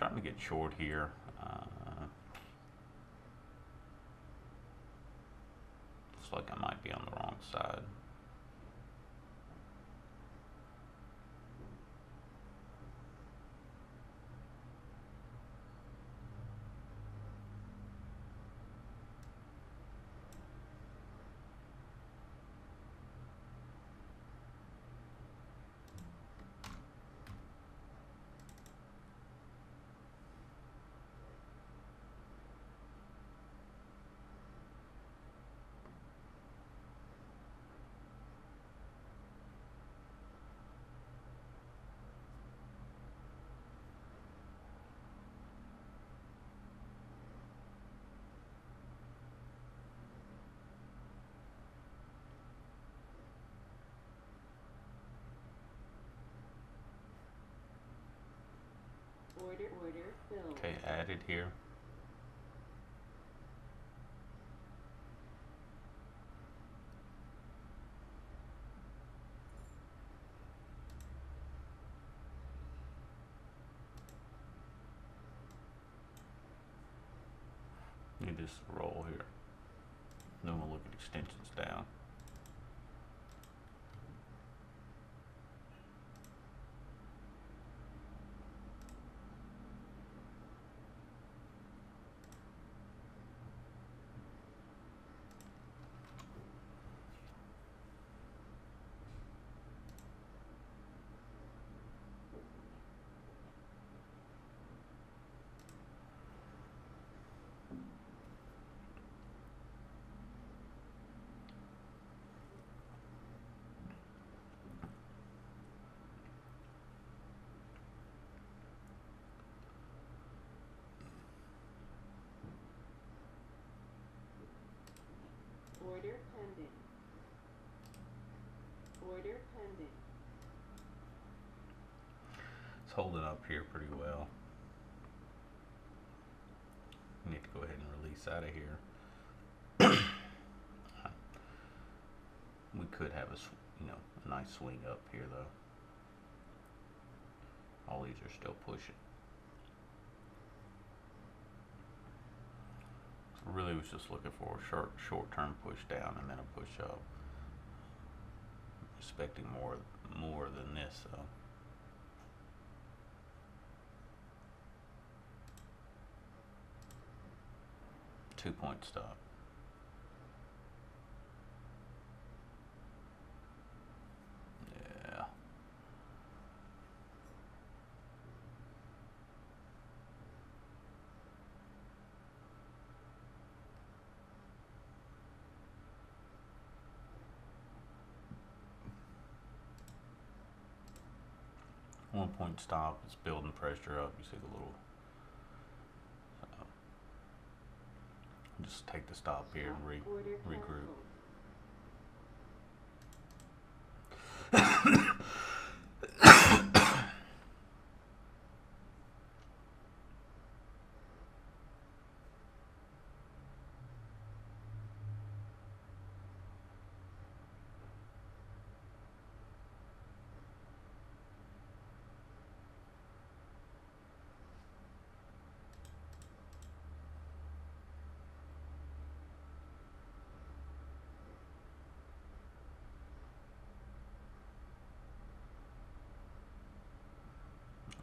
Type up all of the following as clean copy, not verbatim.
starting to get short here. Looks like I might be on the wrong side. Order filled. Okay, added here. Need this roll here. Then we'll look at extensions down. Order pending. Order pending. It's holding up here pretty well. Need to go ahead and release out of here. We could have a nice swing up here though. All these are still pushing. So really was just looking for a short-term push down and then a push up. Expecting more than this though. Two-point stop. Yeah. One-point stop. It's building pressure up. You see the little. Just take the stop here and regroup.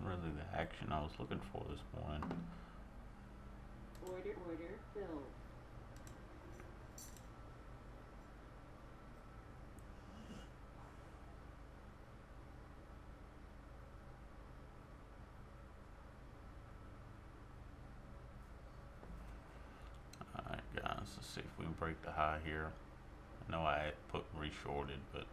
Really the action I was looking for this morning. Order filled. Alright guys, let's see if we can break the high here. I know I had put re-shorted, but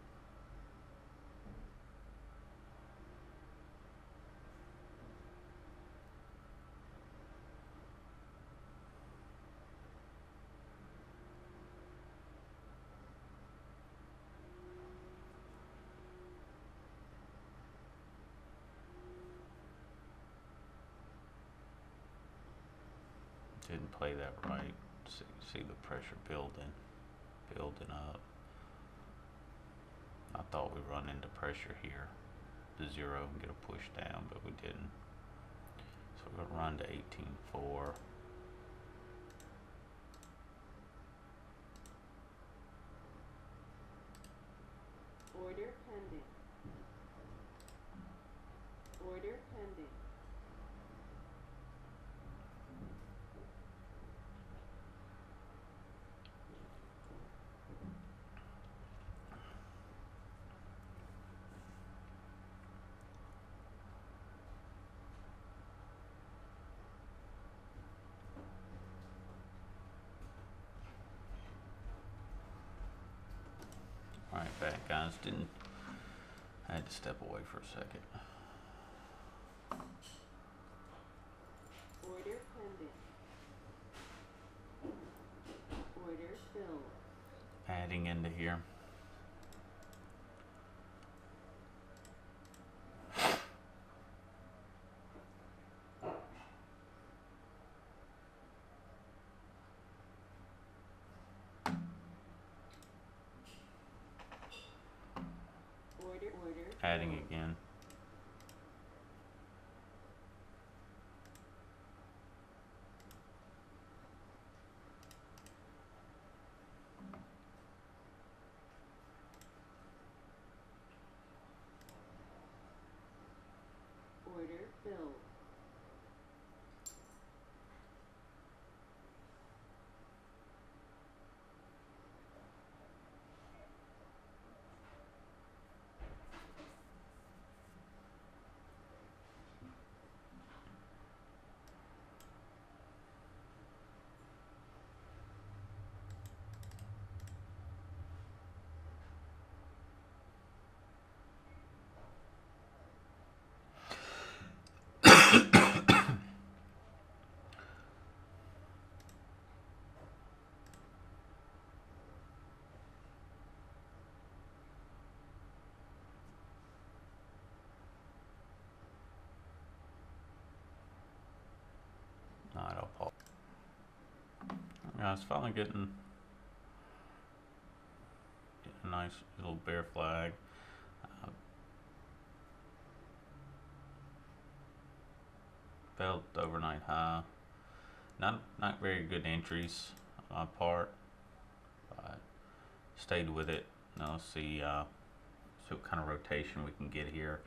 didn't play that right. See the pressure building up. I thought we'd run into pressure here to zero and get a push down, but we didn't. So we'll run to 18.4. Order pending. Order pending. Alright, back guys, I had to step away for a second. Order pending. Order filled. Adding into here. Order Adding filled. again. Order filled. Alright, I'll pause. Yeah, it's finally getting a nice little bear flag. Failed the overnight high. Not very good entries on my part, but stayed with it. Now let's see what kind of rotation we can get here.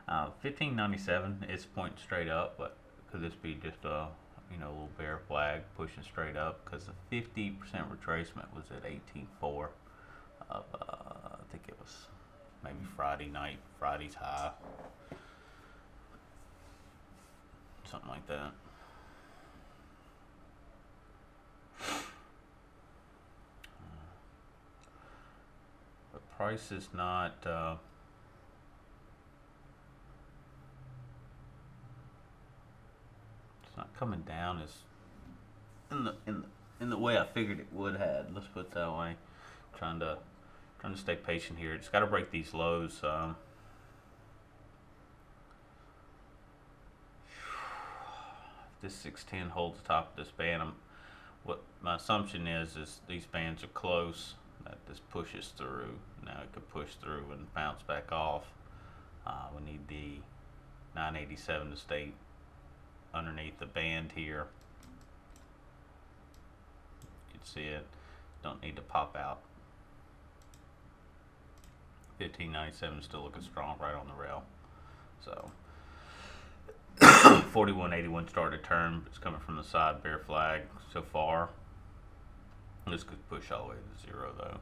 1597 is pointing straight up, but could this be just a little bear flag pushing straight up? Because the 50% retracement was at 18.4 of I think it was maybe Friday's high, something like that. But price is not it's not coming down as in the way I figured it would have. Let's put it that way. Trying to stay patient here. It's got to break these lows. If this 610 holds the top of this band, what my assumption is these bands are close, that this pushes through. Now it could push through and bounce back off. We need the 987 to stay underneath the band here. You can see it. Don't need to pop out. 1597 is still looking strong right on the rail. So 4181 started turn. It's coming from the side, bear flag so far. This could push all the way to zero though.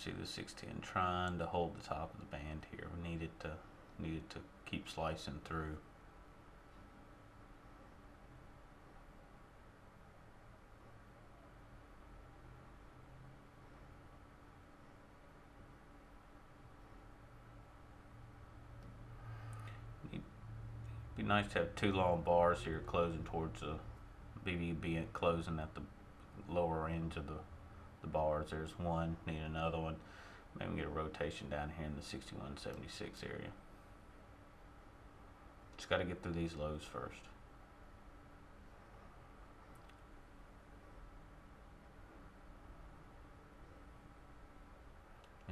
See the 610 trying to hold the top of the band here. We needed to keep slicing through. Be nice to have two long bars here closing towards the BVB and closing at the lower ends of the bars. There's one, need another one. Maybe get a rotation down here in the 6176 area. Just got to get through these lows first.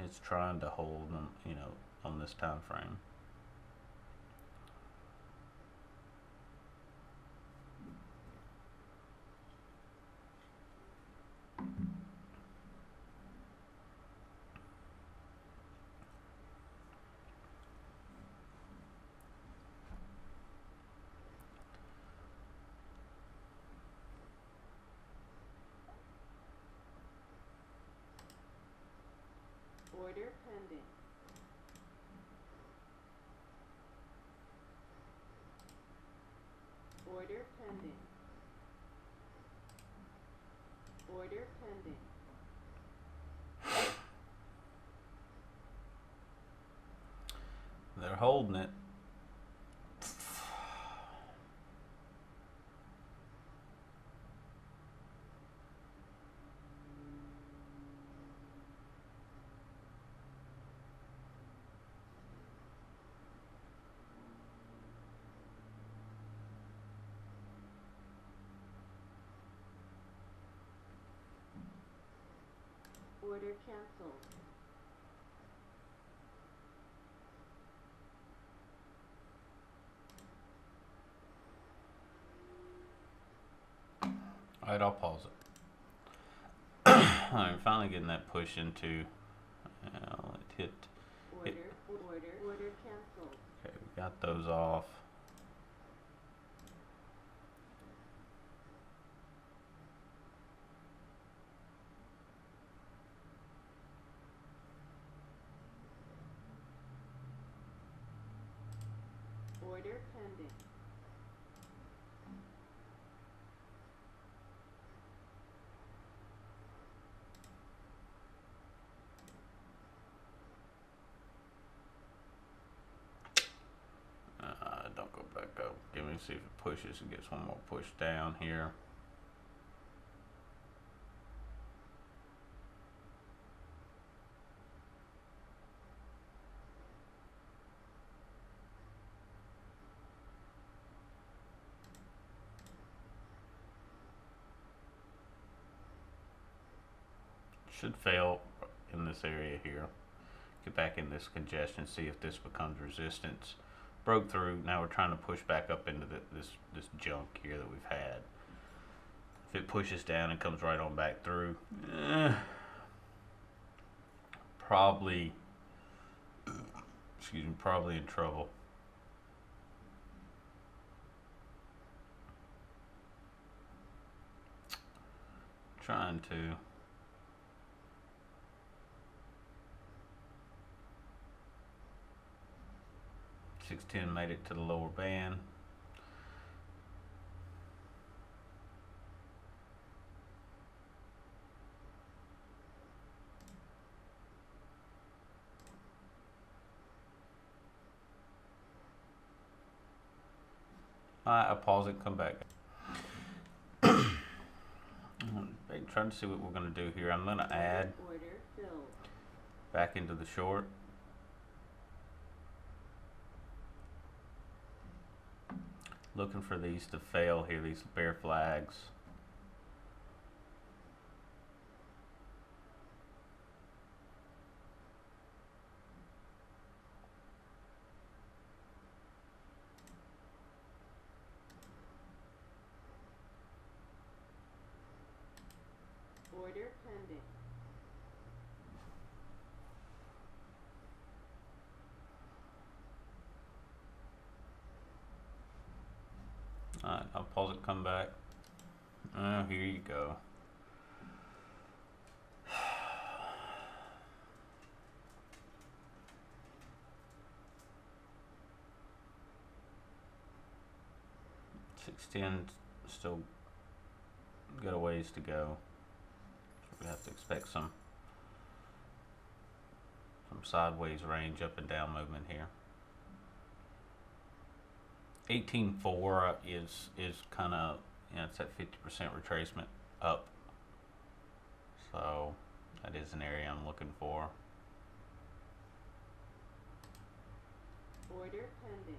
It's trying to hold them, you know, on this time frame. Order pending. Order pending. Order pending. They're holding it. Order canceled. Alright, I'll pause it. I'm finally getting that push into, it hit. Order canceled. Okay, we got those off. Order pending. Don't go back up. Give me see if it pushes and gets one more push down here. Should fail in this area here. Get back in this congestion, see if this becomes resistance. Broke through. Now we're trying to push back up into this junk here that we've had. If it pushes down and comes right on back through, probably in trouble. Trying to. $6.10 made it to the lower band. I'll pause it, come back. Trying to see what we're going to do here. I'm going to add Order filled. back into the short. Looking for these to fail here, these bear flags. Order pending. Alright, I'll pause it, come back. Oh, here you go. $6.10 still got a ways to go. So we have to expect some sideways range up and down movement here. 18.4 is kind of, it's at 50% retracement up. So that is an area I'm looking for. Order pending.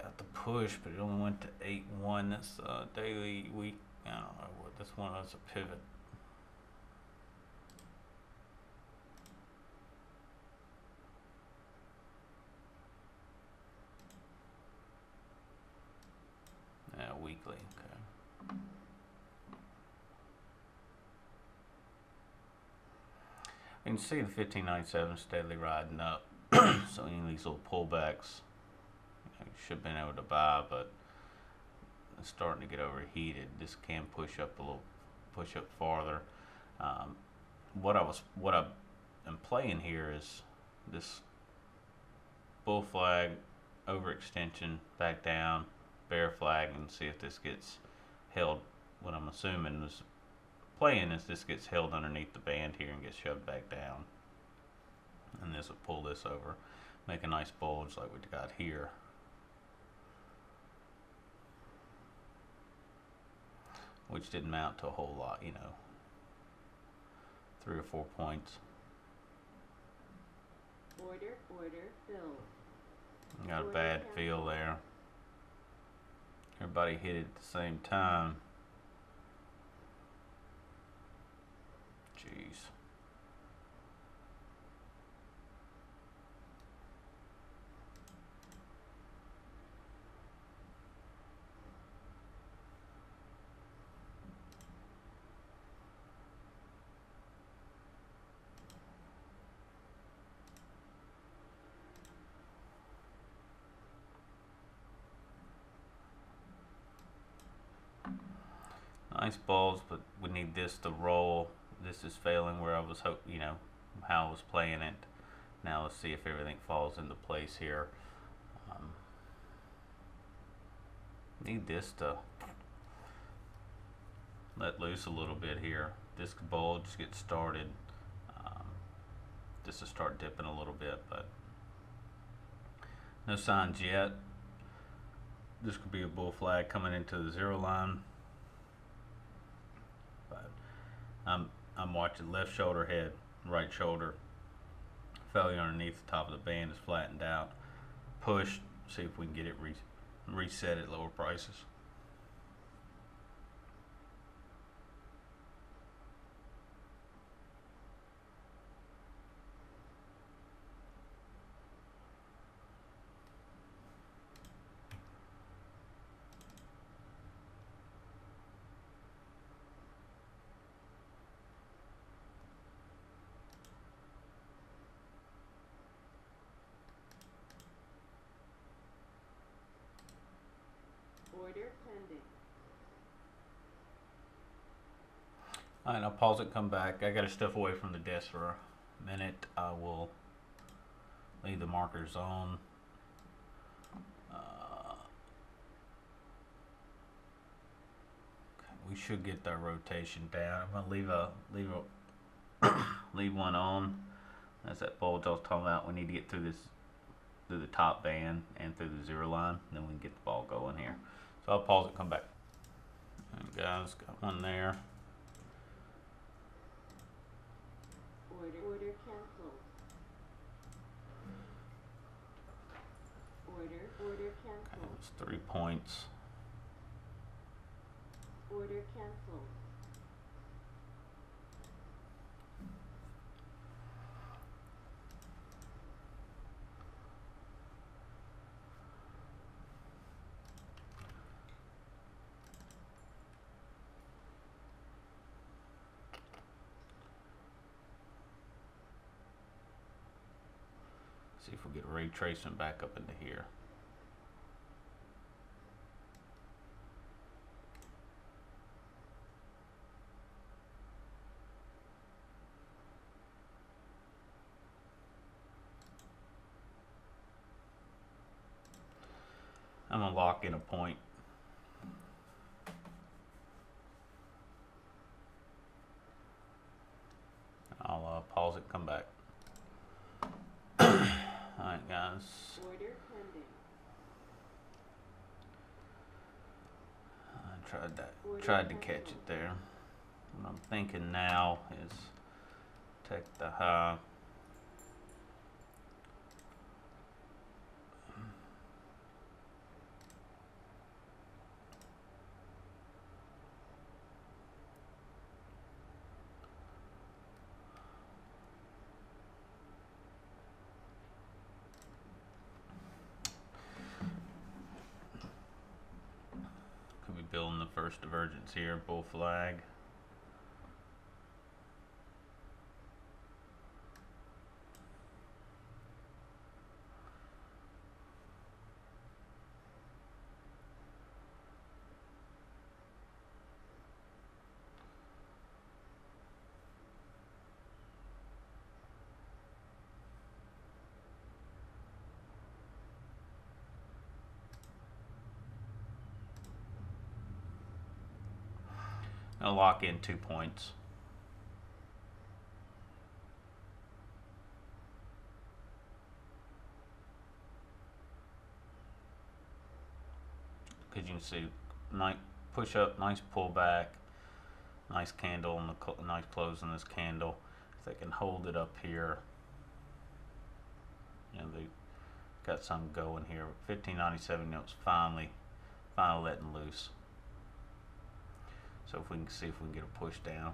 Got the push, but it only went to 8.1. That's daily, week. I don't know what this one was, a pivot. Yeah, weekly. Okay. You can see the 1597 steadily riding up. So any of these little pullbacks, you should have been able to buy, but it's starting to get overheated. This can push up a little, push up farther. What I am playing here is this bull flag, overextension, back down, bear flag, and see if this gets held. What I'm assuming is playing is this gets held underneath the band here and gets shoved back down, and this will pull this over, make a nice bulge like we got here. Which didn't mount to a whole lot, 3 or 4 points. Order filled. Got a Order bad canceled. feel there. Everybody hit it at the same time. Jeez. Nice balls, but we need this to roll. This is failing where I was how I was playing it. Now let's see if everything falls into place here. Need this to let loose a little bit here. This bulge gets started. This will start dipping a little bit, but no signs yet. This could be a bull flag coming into the 0 line. But I'm watching left shoulder head, right shoulder. Failure underneath the top of the band is flattened out. Push, see if we can get it reset at lower prices. Order pending. Alright, I'll pause it, come back. I gotta step away from the desk for a minute. I will leave the markers on. Okay, we should get that rotation down. I'm gonna leave one on. That's that bulge I was talking about. We need to get through the top band and through the 0 line, and then we can get the ball going here. So I'll pause it, come back. And guys, got one there. Order canceled. Order Okay, canceled. it's 3 points. Order canceled. See if we get a retracement back up into here. I'm gonna lock in a point. I'll pause it, come back. Alright guys. Order pending. I tried that. Order Tried to canceled. catch it there. What I'm thinking now is take the high. Could be building the first divergence here, bull flag. I'll lock in 2 points. Because you can see, nice push up, nice pullback, nice candle, and the nice close in this candle. If they can hold it up here, you know, they got some going here. 1597, you know, it's finally letting loose. So if we can see if we can get a push down.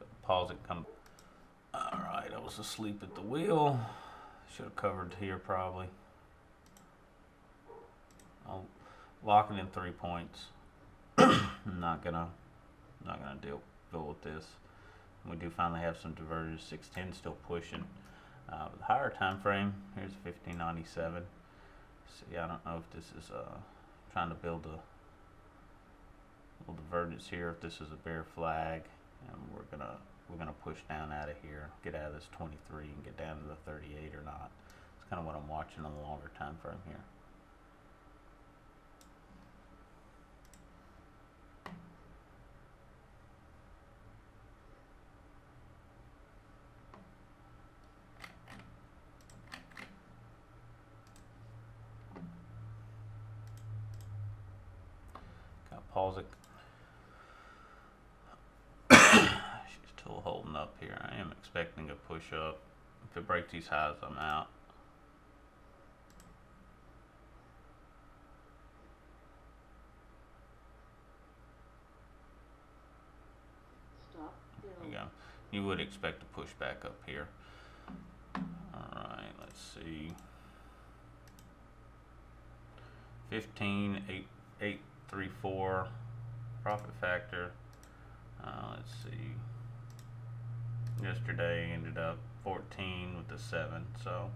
So pause it, come. Alright, I was asleep at the wheel. Should have covered here probably. I'll lock it in 3 points. I'm not gonna deal with this. We do finally have some divergence. 610 still pushing. The higher time frame, here's 1597. See, I don't know if this is trying to build a little divergence here, if this is a bear flag, and we're gonna push down out of here, get out of this 23 and get down to the 38 or not. It's kind of what I'm watching on the longer time frame here. Pause it. She's still holding up here. I am expecting a push up. If it breaks these highs, I'm out. Stop. There you go. You would expect to push back up here. Alright, let's see. 15,834 profit factor. Let's see. Yesterday ended up 14 with the 7, so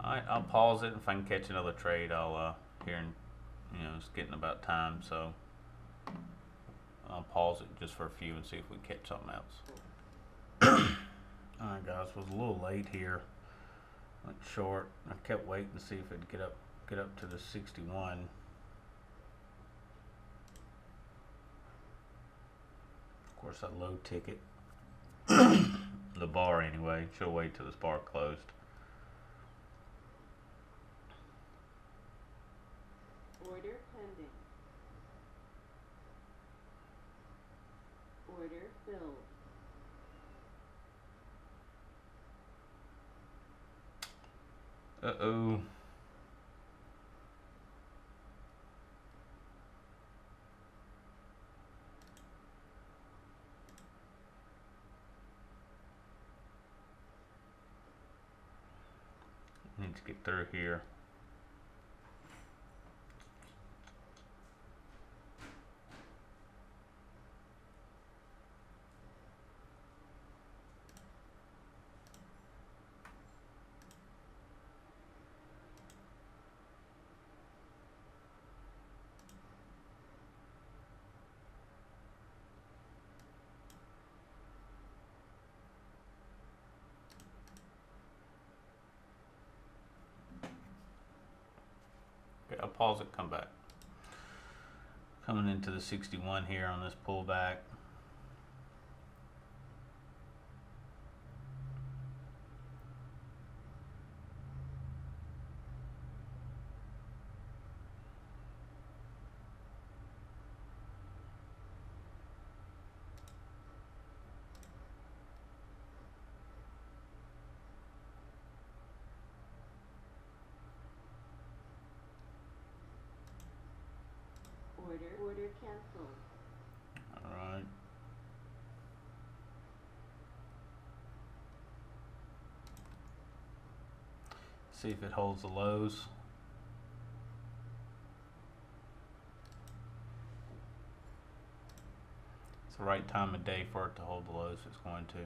alright, I'll pause it. If I can catch another trade, I'll here in, you know, it's getting about time, so I'll pause it just for a few and see if we catch something else. Alright guys, was a little late here. Went short. I kept waiting to see if it'd get up to the 61. Of course, I low ticket the bar anyway. Should wait till this bar closed. Order pending. Order filled. Uh-oh. Need to get through here. pause it, come back. Coming into the 61 here on this pullback. Order canceled. Alright. See if it holds the lows. It's the right time of day for it to hold the lows. It's going to.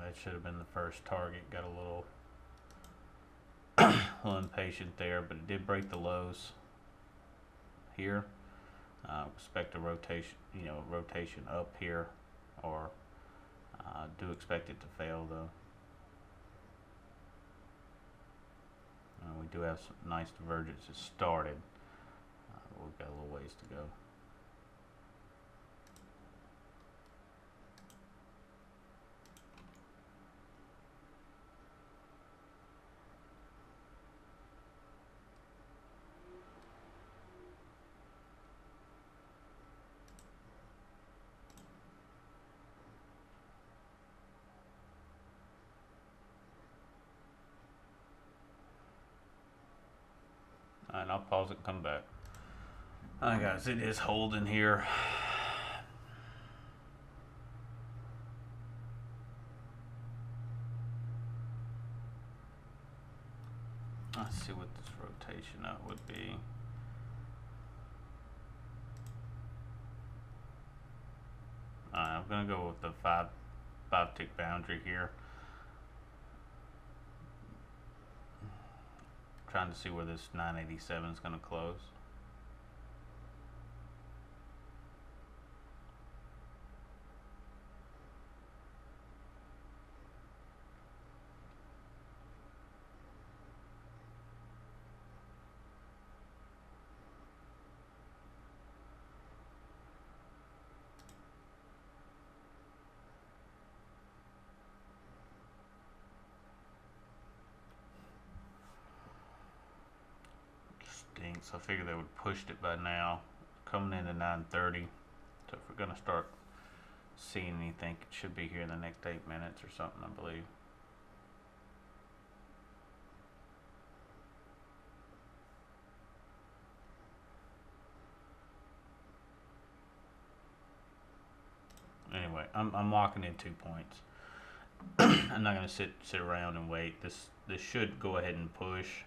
That should have been the first target. Got a little, little impatient there, but it did break the lows here. Expect a rotation, rotation up here, or do expect it to fail though. We do have some nice divergences started. We've got a little ways to go. And I'll pause it and come back. Alright guys, it is holding here. Let's see what this rotation out would be. I'm gonna go with the five tick boundary here. Trying to see where this 987 is going to close. So I figured they would have pushed it by now. Coming into 9:30. So if we're going to start seeing anything, it should be here in the next 8 minutes or something, I believe. Anyway, I'm locking in 2 points. I'm not going to sit around and wait. This should go ahead and push.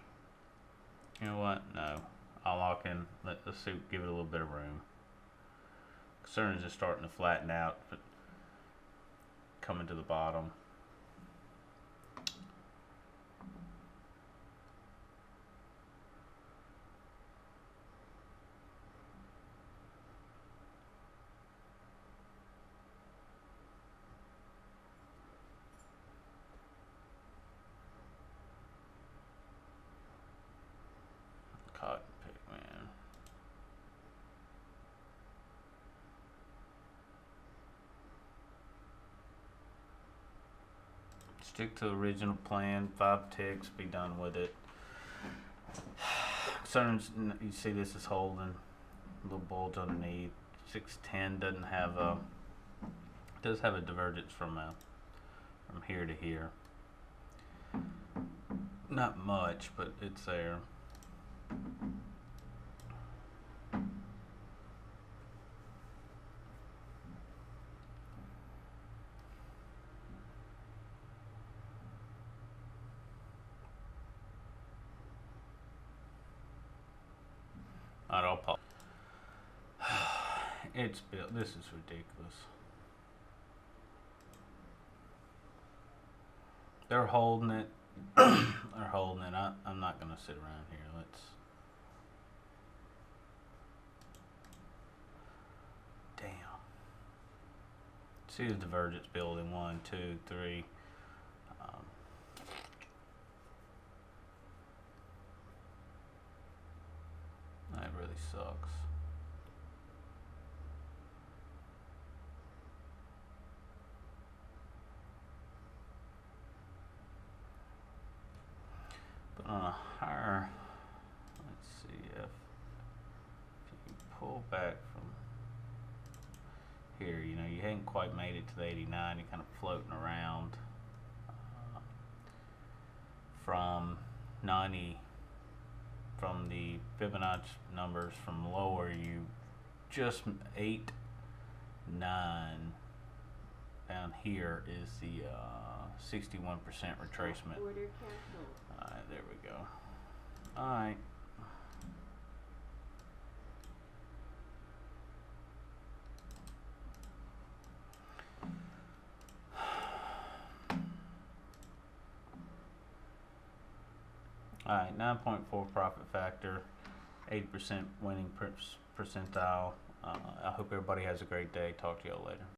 You know what? No. I'll lock in. Let's see. Give it a little bit of room. Concerns is starting to flatten out, but coming to the bottom. Cotton pick, man. Stick to the original plan. 5 ticks. Be done with it. Concerns. You see, this is holding. A little bulge underneath. 610 doesn't have a. Does have a divergence from here to here. Not much, but it's there. Alright, I'll pause. It's built. This is ridiculous. They're holding it. They're holding it. I'm not gonna sit around here. See the divergence building, 1, 2, 3. That really sucks. But on a higher, let's see if you pull back from here, you know, you hadn't quite made it to the 89, you're kind of floating around from 90, from the Fibonacci numbers from lower, you just 8, 9 down here is the 61% retracement. Order canceled. Alright, there we go. Alright. Alright, 9.4 profit factor, 80% winning percentile. I hope everybody has a great day. Talk to y'all later.